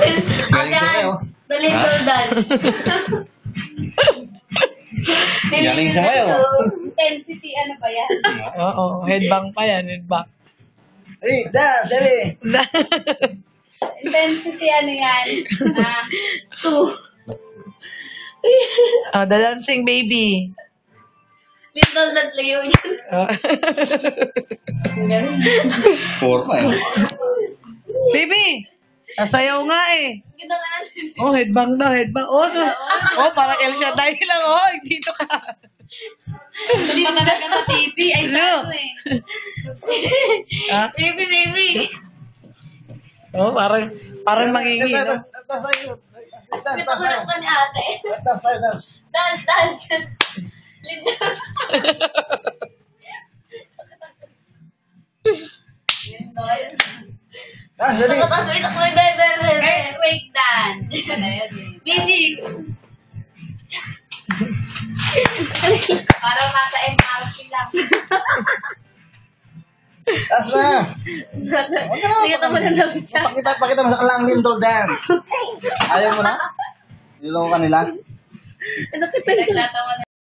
Galing sumayaw. The little dance. Galing sumayaw. Intensity, ano ba yan? Oo, headbang pa yan, headbang. Hey, dali. Intensity, ano yan? 2. Oh, the dancing baby. Little dance lang yun. Oh. Four pa eh. Baby! Nasayaw nga eh. Ganda nga natin. Oh, headbang daw, headbang. Oh, parang El Shaddai lang. Oh, dito ka. Hindi pa talaga sa TV. Ay, Hello. ano eh. Ah? Baby. Oh, parang mangingi, no? Kita ko lang pa ni ate. Dance. Linda. Dali. Nakapaswit ako ng bebe. Earthquake dance. Baby. Parang nasa MRT lang. Tas na. Nakita mo na lang siya. Pakita mo sa kalang lindol dance. Ayaw mo na? Niloko ka nila? Nakita Nagtatawa na